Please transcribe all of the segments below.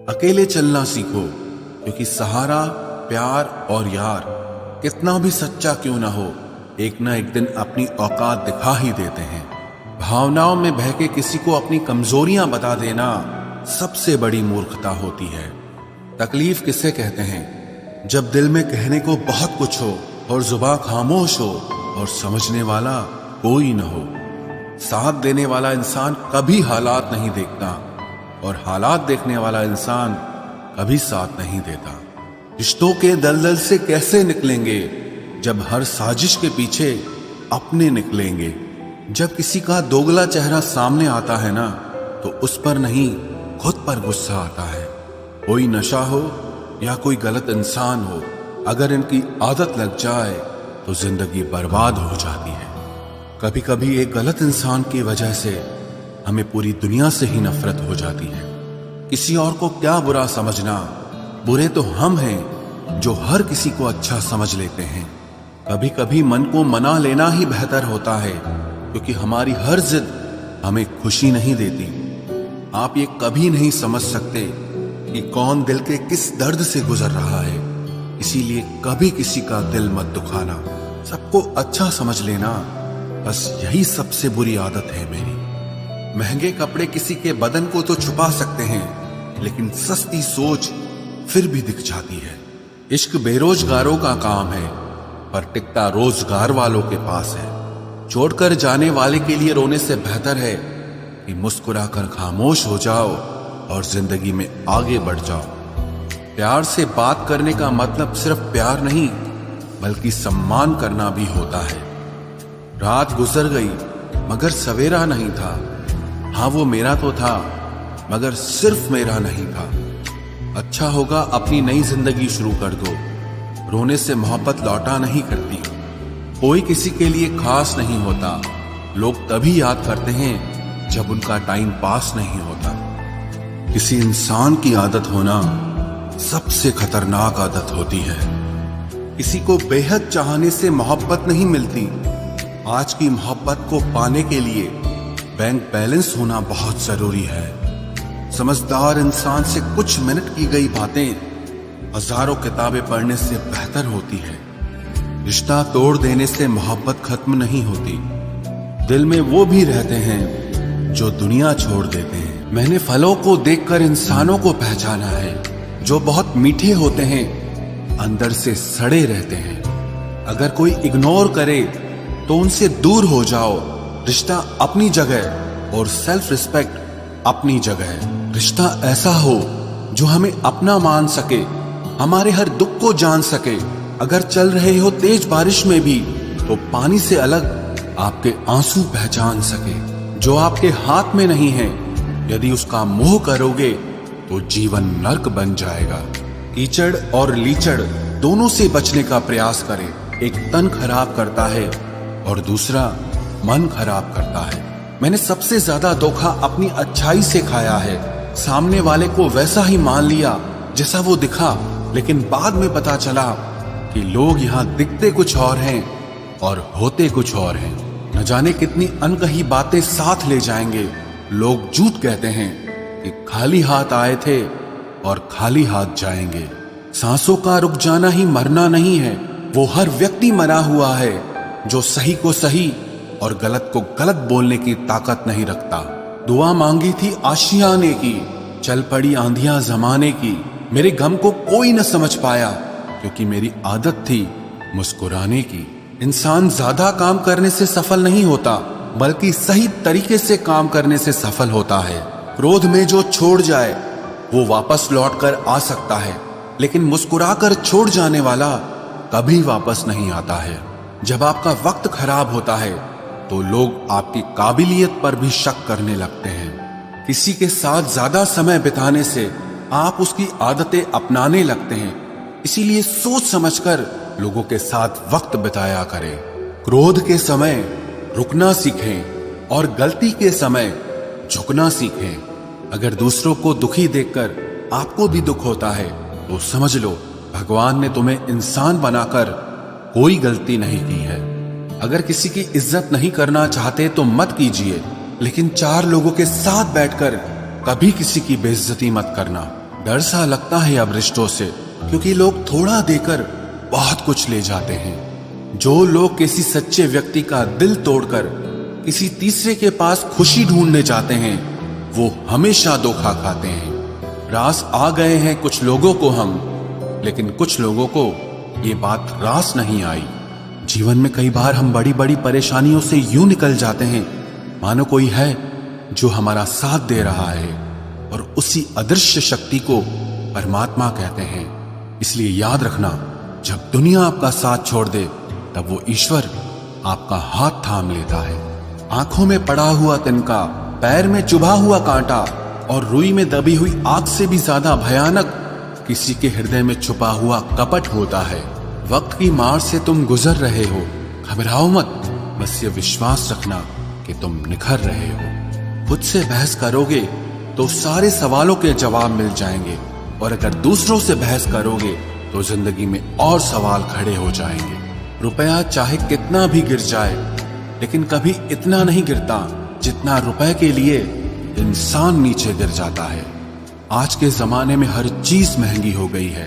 अकेले चलना सीखो, क्योंकि सहारा, प्यार और यार कितना भी सच्चा क्यों ना हो, एक ना एक दिन अपनी औकात दिखा ही देते हैं। भावनाओं में बह के किसी को अपनी कमजोरियां बता देना सबसे बड़ी मूर्खता होती है। तकलीफ किसे कहते हैं? जब दिल में कहने को बहुत कुछ हो और जुबान खामोश हो और समझने वाला कोई न हो। साथ देने वाला इंसान कभी हालात नहीं देखता और हालात देखने वाला इंसान कभी साथ नहीं देता। रिश्तों के दलदल से कैसे निकलेंगे जब हर साजिश के पीछे अपने निकलेंगे। जब किसी का दोगला चेहरा सामने आता है ना, तो उस पर नहीं खुद पर गुस्सा आता है। कोई नशा हो या कोई गलत इंसान हो, अगर इनकी आदत लग जाए तो जिंदगी बर्बाद हो जाती है। कभी कभी एक गलत इंसान की वजह से हमें पूरी दुनिया से ही नफरत हो जाती है। किसी और को क्या बुरा समझना, बुरे तो हम हैं जो हर किसी को अच्छा समझ लेते हैं। कभी कभी मन को मना लेना ही बेहतर होता है, क्योंकि हमारी हर जिद हमें खुशी नहीं देती। आप ये कभी नहीं समझ सकते कि कौन दिल के किस दर्द से गुजर रहा है, इसीलिए कभी किसी का दिल मत दुखाना। सबको अच्छा समझ लेना, बस यही सबसे बुरी आदत है मेरी। महंगे कपड़े किसी के बदन को तो छुपा सकते हैं, लेकिन सस्ती सोच फिर भी दिख जाती है। इश्क बेरोजगारों का काम है, पर टिकता रोजगार वालों के पास है। छोड़कर जाने वाले के लिए रोने से बेहतर है कि मुस्कुराकर खामोश हो जाओ और जिंदगी में आगे बढ़ जाओ। प्यार से बात करने का मतलब सिर्फ प्यार नहीं, बल्कि सम्मान करना भी होता है। रात गुजर गई मगर सवेरा नहीं था। हाँ, वो मेरा तो था, मगर सिर्फ मेरा नहीं था। अच्छा होगा अपनी नई जिंदगी शुरू कर दो। रोने से मोहब्बत लौटा नहीं करती। कोई किसी के लिए खास नहीं होता। लोग तभी याद करते हैं जब उनका टाइम पास नहीं होता। किसी इंसान की आदत होना सबसे खतरनाक आदत होती है। किसी को बेहद चाहने से मोहब्बत नहीं मिलती। आज की मोहब्बत को पाने के लिए बैंक बैलेंस होना बहुत जरूरी है। समझदार इंसान से कुछ मिनट की गई बातें हजारों किताबें पढ़ने से बेहतर होती है। रिश्ता तोड़ देने से मोहब्बत खत्म नहीं होती। दिल में वो भी रहते हैं जो दुनिया छोड़ देते हैं। मैंने फलों को देखकर इंसानों को पहचाना है, जो बहुत मीठे होते हैं, अंदर से सड़े रहते हैं। अगर कोई इग्नोर करे तो उनसे दूर हो जाओ। रिश्ता अपनी जगह और सेल्फ रिस्पेक्ट अपनी जगह। रिश्ता ऐसा हो जो हमें अपना मान सके, हमारे हर दुख को जान सके। अगर चल रहे हो तेज बारिश में भी, तो पानी से अलग आपके आंसू पहचान सके। जो आपके हाथ में नहीं है, यदि उसका मोह करोगे तो जीवन नर्क बन जाएगा। कीचड़ और लीचड़ दोनों से बचने का प्रयास करें। एक तन खराब करता है और दूसरा मन खराब करता है। मैंने सबसे ज्यादा धोखा अपनी अच्छाई से खाया है। सामने वाले को वैसा ही मान लिया जैसा वो दिखा, लेकिन बाद में पता चला कि लोग यहाँ दिखते कुछ और हैं और होते कुछ और हैं। न जाने कितनी अनकही बातें साथ ले जाएंगे। लोग झूठ कहते हैं कि खाली हाथ आए थे और खाली हाथ जाएंगे। सांसों का रुक जाना ही मरना नहीं है। वो हर व्यक्ति मरा हुआ है जो सही को सही और गलत को गलत बोलने की ताकत नहीं रखता। दुआ मांगी थी आशियाने की, चल पड़ी आंधियां जमाने की। मेरे गम को कोई न समझ पाया, क्योंकि मेरी आदत थी मुस्कुराने की। इंसान ज्यादा काम करने से सफल नहीं होता, बल्कि सही तरीके से काम करने से सफल होता है। क्रोध में जो छोड़ जाए वो वापस लौट कर आ सकता है, लेकिन मुस्कुराकर छोड़ जाने वाला कभी वापस नहीं आता है। जब आपका वक्त खराब होता है तो लोग आपकी काबिलियत पर भी शक करने लगते हैं। किसी के साथ ज्यादा समय बिताने से आप उसकी आदतें अपनाने लगते हैं। इसीलिए सोच समझकर लोगों के साथ वक्त बिताया करें। क्रोध के समय रुकना सीखें और गलती के समय झुकना सीखें। अगर दूसरों को दुखी देखकर आपको भी दुख होता है तो समझ लो भगवान ने तुम्हें इंसान बनाकर कोई गलती नहीं की है। अगर किसी की इज्जत नहीं करना चाहते तो मत कीजिए, लेकिन चार लोगों के साथ बैठकर कभी किसी की बेइज्जती मत करना। डर सा लगता है अब रिश्तों से, क्योंकि लोग थोड़ा देकर बहुत कुछ ले जाते हैं। जो लोग किसी सच्चे व्यक्ति का दिल तोड़कर किसी तीसरे के पास खुशी ढूंढने जाते हैं, वो हमेशा धोखा खाते हैं। रास आ गए हैं कुछ लोगों को हम, लेकिन कुछ लोगों को ये बात रास नहीं आई। जीवन में कई बार हम बड़ी बड़ी परेशानियों से यूं निकल जाते हैं मानो कोई है जो हमारा साथ दे रहा है, और उसी अदृश्य शक्ति को परमात्मा कहते हैं। इसलिए याद रखना, जब दुनिया आपका साथ छोड़ दे तब वो ईश्वर आपका हाथ थाम लेता है। आंखों में पड़ा हुआ तिनका, पैर में चुभा हुआ कांटा और रुई में दबी हुई आग से भी ज्यादा भयानक किसी के हृदय में छुपा हुआ कपट होता है। वक्त की मार से तुम गुजर रहे हो, घबराओ मत, बस ये विश्वास रखना कि तुम निखर रहे हो। खुद से बहस करोगे तो सारे सवालों के जवाब मिल जाएंगे, और अगर दूसरों से बहस करोगे तो जिंदगी में और सवाल खड़े हो जाएंगे। रुपया चाहे कितना भी गिर जाए, लेकिन कभी इतना नहीं गिरता जितना रुपए के लिए इंसान नीचे गिर जाता है। आज के जमाने में हर चीज महंगी हो गई है,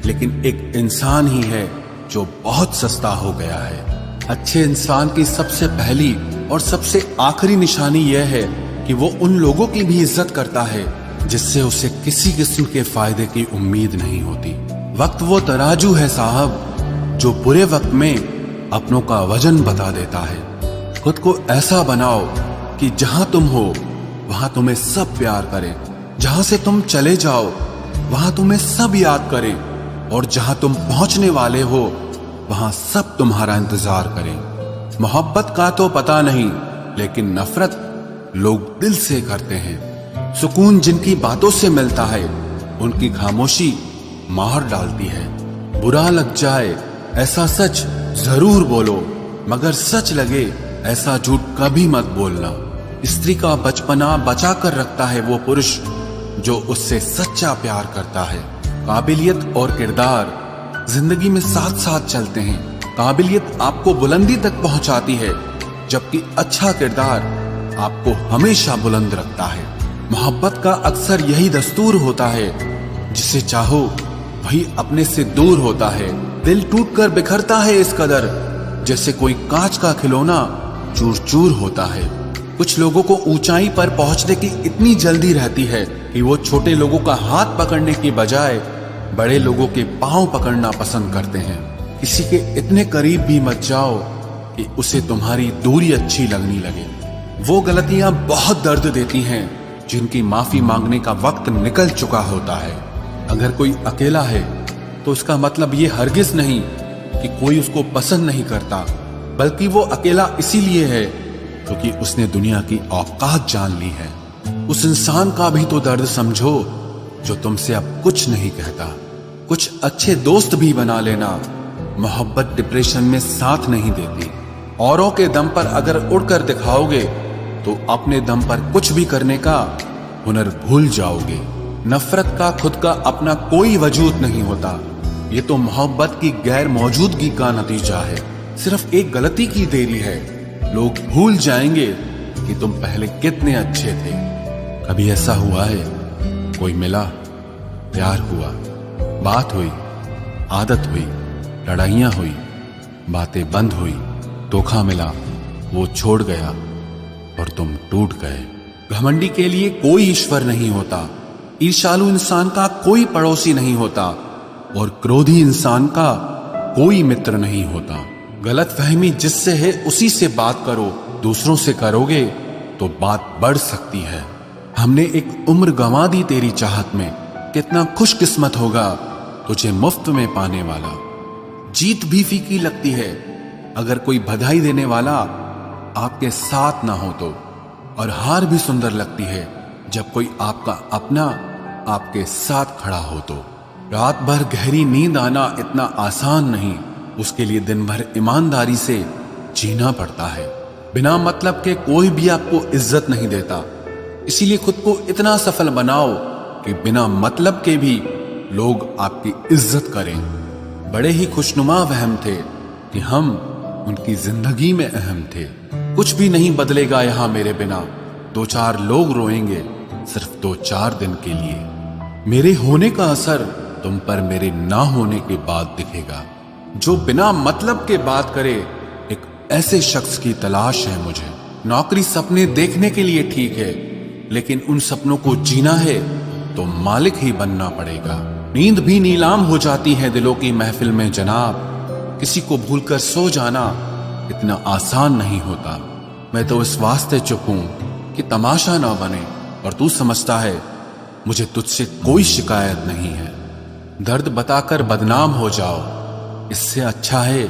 लेकिन एक इंसान ही है जो बहुत सस्ता हो गया है। अच्छे इंसान की सबसे पहली और सबसे आखिरी निशानी यह है कि वो उन लोगों की भी इज्जत करता है जिससे उसे किसी किस्म के फायदे की उम्मीद नहीं होती। वक्त वो तराजू है साहब, जो बुरे वक्त में अपनों का वजन बता देता है। खुद को ऐसा बनाओ कि जहां तुम हो वहां तुम्हें सब प्यार करें, जहां से तुम चले जाओ वहां तुम्हें सब याद करें, और जहां तुम पहुंचने वाले हो वहां सब तुम्हारा इंतजार करें। मोहब्बत का तो पता नहीं, लेकिन नफरत लोग दिल से करते हैं। सुकून जिनकी बातों से मिलता है, उनकी खामोशी मार डालती है। बुरा लग जाए ऐसा सच जरूर बोलो, मगर सच लगे ऐसा झूठ कभी मत बोलना। स्त्री का बचपना बचा कर रखता है वो पुरुष जो उससे सच्चा प्यार करता है। काबिलियत और किरदार जिंदगी में साथ साथ चलते हैं। काबिलियत आपको बुलंदी तक पहुंचाती है, जबकि अच्छा किरदार आपको हमेशा बुलंद रखता है। मोहब्बत का अक्सर यही दस्तूर होता है, जिसे चाहो वही अपने से दूर होता है। दिल टूटकर बिखरता है इस कदर, जैसे कोई कांच का खिलौना चूर चूर होता है। कुछ लोगों को ऊंचाई पर पहुंचने की इतनी जल्दी रहती है कि वो छोटे लोगों का हाथ पकड़ने की बजाय बड़े लोगों के पांव पकड़ना पसंद करते हैं। किसी के इतने करीब भी मत जाओ कि उसे तुम्हारी दूरी अच्छी लगने लगे। वो गलतियां बहुत दर्द देती हैं जिनकी माफी मांगने का वक्त निकल चुका होता है। अगर कोई अकेला है तो उसका मतलब ये हरगिज नहीं कि कोई उसको पसंद नहीं करता, बल्कि वो अकेला इसीलिए है क्योंकि उसने दुनिया की औकात जान ली है। उस इंसान का भी तो दर्द समझो जो तुमसे अब कुछ नहीं कहता। कुछ अच्छे दोस्त भी बना लेना। मोहब्बत डिप्रेशन में साथ नहीं देती। औरों के दम पर अगर उड़कर दिखाओगे तो अपने दम पर कुछ भी करने का हुनर भूल जाओगे। नफरत का खुद का अपना कोई वजूद नहीं होता। ये तो मोहब्बत की गैर मौजूदगी का नतीजा है। सिर्फ एक गलती की देरी है। लोग भूल जाएंगे कि तुम पहले कितने अच्छे थे। कभी ऐसा हुआ है, कोई मिला, प्यार हुआ, बात हुई, आदत हुई, लड़ाइयां हुई, बातें बंद हुई, धोखा मिला, वो छोड़ गया और तुम टूट गए। घमंडी के लिए कोई ईश्वर नहीं होता। ईर्ष्यालु इंसान का कोई पड़ोसी नहीं होता, और क्रोधी इंसान का कोई मित्र नहीं होता। गलतफहमी जिससे है उसी से बात करो। दूसरों से करोगे तो बात बढ़ सकती है। हमने एक उम्र गंवा दी तेरी चाहत में। कितना खुशकिस्मत होगा तुझे मुफ्त में पाने वाला। जीत भी फीकी लगती है अगर कोई बधाई देने वाला आपके साथ ना हो तो, और हार भी सुंदर लगती है जब कोई आपका अपना आपके साथ खड़ा हो तो। रात भर गहरी नींद आना इतना आसान नहीं, उसके लिए दिन भर ईमानदारी से जीना पड़ता है। बिना मतलब के कोई भी आपको इज्जत नहीं देता, इसीलिए खुद को इतना सफल बनाओ कि बिना मतलब के भी लोग आपकी इज्जत करें। बड़े ही खुशनुमा वहम थे कि हम उनकी जिंदगी में अहम थे। कुछ भी नहीं बदलेगा यहाँ मेरे बिना। दो चार लोग रोएंगे सिर्फ 2-4 दिन के लिए। मेरे होने का असर तुम पर मेरे ना होने के बाद दिखेगा। जो बिना मतलब के बात करे, एक ऐसे शख्स की तलाश है मुझे। नौकरी सपने देखने के लिए ठीक है, लेकिन उन सपनों को जीना है तो मालिक ही बनना पड़ेगा। नींद भी नीलाम हो जाती है दिलों की महफिल में जनाब। किसी को भूलकर सो जाना इतना आसान नहीं होता। मैं तो इस वास्ते चुप हूं कि तमाशा ना बने, और तू समझता है मुझे तुझसे कोई शिकायत नहीं है। दर्द बताकर बदनाम हो जाओ, इससे अच्छा है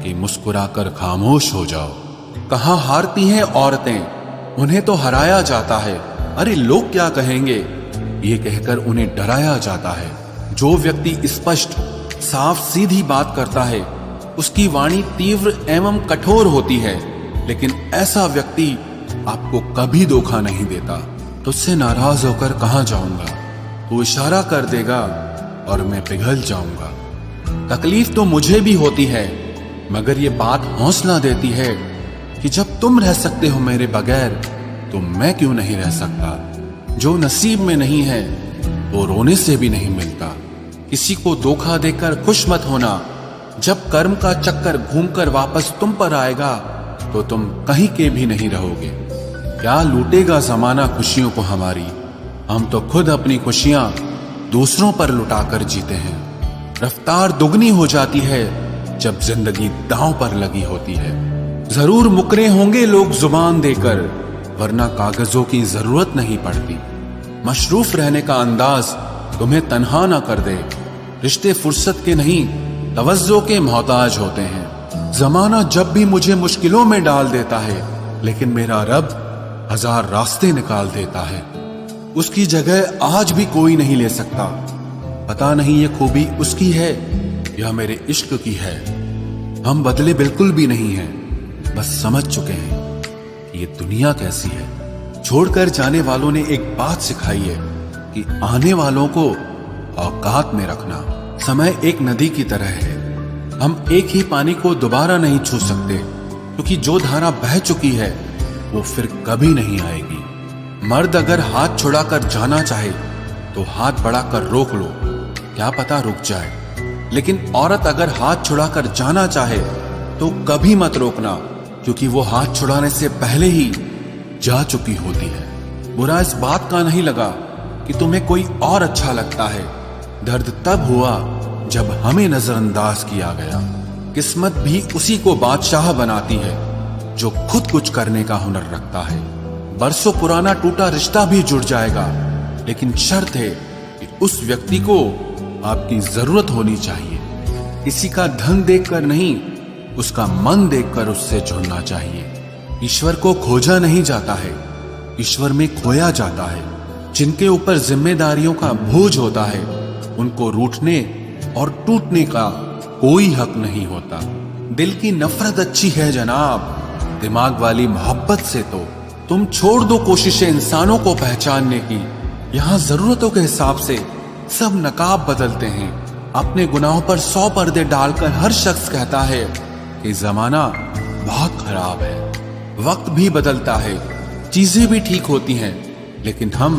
कि मुस्कुराकर खामोश हो जाओ। कहां हारती हैं औरतें, उन्हें तो हराया जाता है। अरे लोग क्या कहेंगे, ये कहकर उन्हें डराया जाता है। जो व्यक्ति स्पष्ट साफ सीधी बात करता है, उसकी वाणी तीव्र एवं कठोर होती है, लेकिन ऐसा व्यक्ति आपको कभी धोखा नहीं देता। तुझसे नाराज होकर कहां जाऊंगा, तू इशारा कर देगा और मैं पिघल जाऊंगा। तकलीफ तो मुझे भी होती है, मगर ये बात हौसला देती है कि जब तुम रह सकते हो मेरे बगैर, तो मैं क्यों नहीं रह सकता। जो नसीब में नहीं है वो रोने से भी नहीं मिलता। किसी को धोखा देकर खुश मत होना। जब कर्म का चक्कर घूमकर वापस तुम पर आएगा, तो तुम कहीं के भी नहीं रहोगे। क्या लूटेगा जमाना खुशियों को हमारी, हम तो खुद अपनी खुशियां दूसरों पर लुटाकर जीते हैं। रफ्तार दुगनी हो जाती है जब जिंदगी दांव पर लगी होती है। जरूर मुकरे होंगे लोग जुबान देकर, वरना कागजों की जरूरत नहीं पड़ती। मशरूफ रहने का अंदाज तुम्हें तन्हा ना कर दे। रिश्ते फुर्सत के नहीं, तवज्जो के मोहताज होते हैं। जमाना जब भी मुझे मुश्किलों में डाल देता है, लेकिन मेरा रब हजार रास्ते निकाल देता है। उसकी जगह आज भी कोई नहीं ले सकता। पता नहीं ये खूबी उसकी है या मेरे इश्क की है। हम बदले बिल्कुल भी नहीं हैं, बस समझ चुके हैं कि ये दुनिया कैसी है। छोड़कर जाने वालों ने एक बात सिखाई है कि आने वालों को औकात में रखना। समय एक नदी की तरह है, हम एक ही पानी को दोबारा नहीं छू सकते, क्योंकि जो धारा बह चुकी है वो फिर कभी नहीं आएगी। मर्द अगर हाथ छुड़ाकर जाना चाहे तो हाथ बढ़ाकर रोक लो, क्या पता रुक जाए। लेकिन औरत अगर हाथ छुड़ाकर जाना चाहे तो कभी मत रोकना, क्योंकि वो हाथ छुड़ाने से पहले ही जा चुकी होती है। बुरा इस बात का नहीं लगा कि तुम्हें कोई और अच्छा लगता है। दर्द तब हुआ जब हमें नजरअंदाज किया गया। किस्मत भी उसी को बादशाह बनाती है जो खुद कुछ करने का हुनर रखता है। बरसों पुराना टूटा रिश्ता भी जुड़ जाएगा, लेकिन शर्त है कि उस व्यक्ति को आपकी जरूरत होनी चाहिए। किसी का धन देखकर नहीं, उसका मन देखकर उससे जुड़ना चाहिए। ईश्वर को खोजा नहीं जाता है, ईश्वर में खोया जाता है। जिनके ऊपर जिम्मेदारियों का बोझ होता है, उनको रूठने और टूटने का कोई हक नहीं होता। दिल की नफरत अच्छी है जनाब, दिमाग वाली मोहब्बत से तो तुम छोड़ दो कोशिशें इंसानों को पहचानने की। यहाँ जरूरतों के हिसाब से सब नकाब बदलते हैं। अपने गुनाहों पर 100 पर्दे डालकर हर शख्स कहता है कि जमाना बहुत खराब है। वक्त भी बदलता है, चीजें भी ठीक होती हैं, लेकिन हम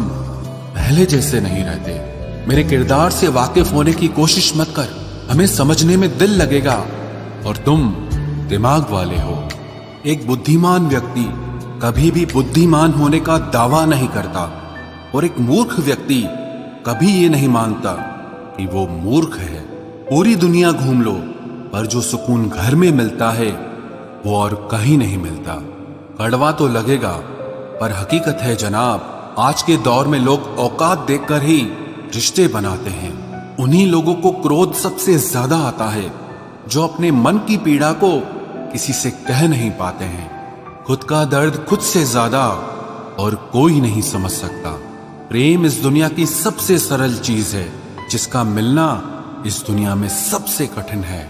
पहले जैसे नहीं रहते। मेरे किरदार से वाकिफ होने की कोशिश मत कर, हमें समझने में दिल लगेगा और तुम दिमाग वाले हो। एक बुद्धिमान व्यक्ति कभी भी बुद्धिमान होने का दावा नहीं करता, और एक मूर्ख व्यक्ति कभी ये नहीं मानता कि वो मूर्ख है। पूरी दुनिया घूम लो, पर जो सुकून घर में मिलता है वो और कहीं नहीं मिलता। कड़वा तो लगेगा, पर हकीकत है जनाब। आज के दौर में लोग औकात देखकर ही रिश्ते बनाते हैं। उन्हीं लोगों को क्रोध सबसे ज्यादा आता है जो अपने मन की पीड़ा को किसी से कह नहीं पाते हैं। खुद का दर्द खुद से ज्यादा और कोई नहीं समझ सकता। प्रेम इस दुनिया की सबसे सरल चीज है, जिसका मिलना इस दुनिया में सबसे कठिन है।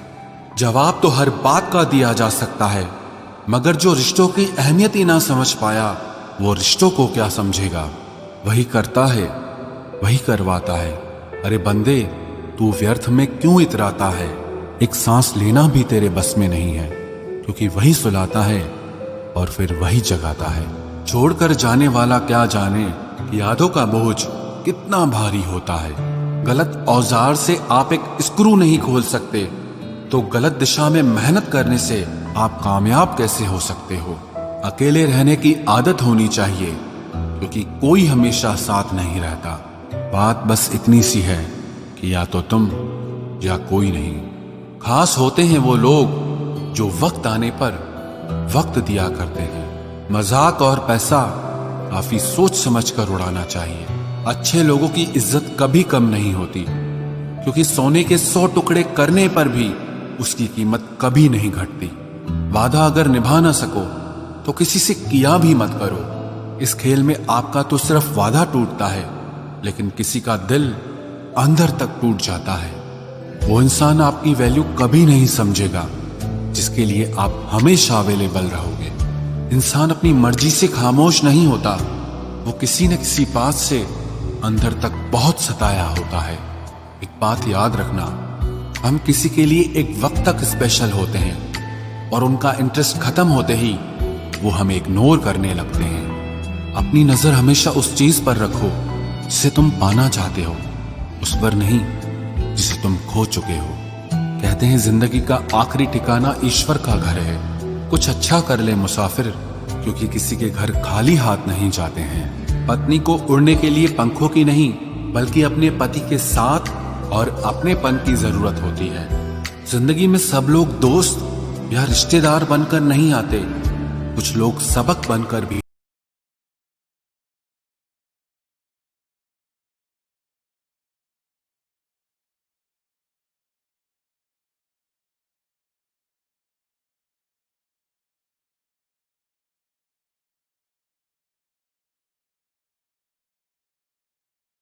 जवाब तो हर बात का दिया जा सकता है, मगर जो रिश्तों की अहमियत ही ना समझ पाया, वो रिश्तों को क्या समझेगा। वही करता है, वही करवाता है। अरे बंदे, तू व्यर्थ में क्यों इतराता है। एक सांस लेना भी तेरे बस में नहीं है, क्योंकि वही सुलाता है और फिर वही जगाता है। छोड़कर जाने वाला क्या जाने, यादों का बोझ कितना भारी होता है। गलत औजार से आप एक स्क्रू नहीं खोल सकते, तो गलत दिशा में मेहनत करने से आप कामयाब कैसे हो सकते हो। अकेले रहने की आदत होनी चाहिए, क्योंकि कोई हमेशा साथ नहीं रहता। बात बस इतनी सी है कि या तो तुम या कोई नहीं। खास होते हैं वो लोग जो वक्त आने पर वक्त दिया करते हैं। मजाक और पैसा काफी सोच समझ कर उड़ाना चाहिए। अच्छे लोगों की इज्जत कभी कम नहीं होती, क्योंकि सोने के 100 टुकड़े करने पर भी उसकी कीमत कभी नहीं घटती। वादा अगर निभा ना सको तो किसी से किया भी मत करो। इस खेल में आपका तो सिर्फ वादा टूटता है, लेकिन किसी का दिल अंदर तक टूट जाता है। वो इंसान आपकी वैल्यू कभी नहीं समझेगा जिसके लिए आप हमेशा अवेलेबल रहोगे। इंसान अपनी मर्जी से खामोश नहीं होता, वो किसी न किसी बात से अंदर तक बहुत सताया होता है। एक बात याद रखना, हम किसी के लिए एक वक्त तक स्पेशल होते हैं और उनका इंटरेस्ट खत्म होते ही वो हमें इग्नोर करने लगते हैं। अपनी नजर हमेशा उस चीज पर रखो जिसे तुम पाना चाहते हो, उस पर नहीं जिसे तुम खो चुके हो। कहते हैं जिंदगी का आखिरी ठिकाना ईश्वर का घर है। कुछ अच्छा कर ले मुसाफिर, क्योंकि किसी के घर खाली हाथ नहीं जाते हैं। पत्नी को उड़ने के लिए पंखों की नहीं, बल्कि अपने पति के साथ और अपनेपन की जरूरत होती है। जिंदगी में सब लोग दोस्त या रिश्तेदार बनकर नहीं आते, कुछ लोग सबक बनकर भी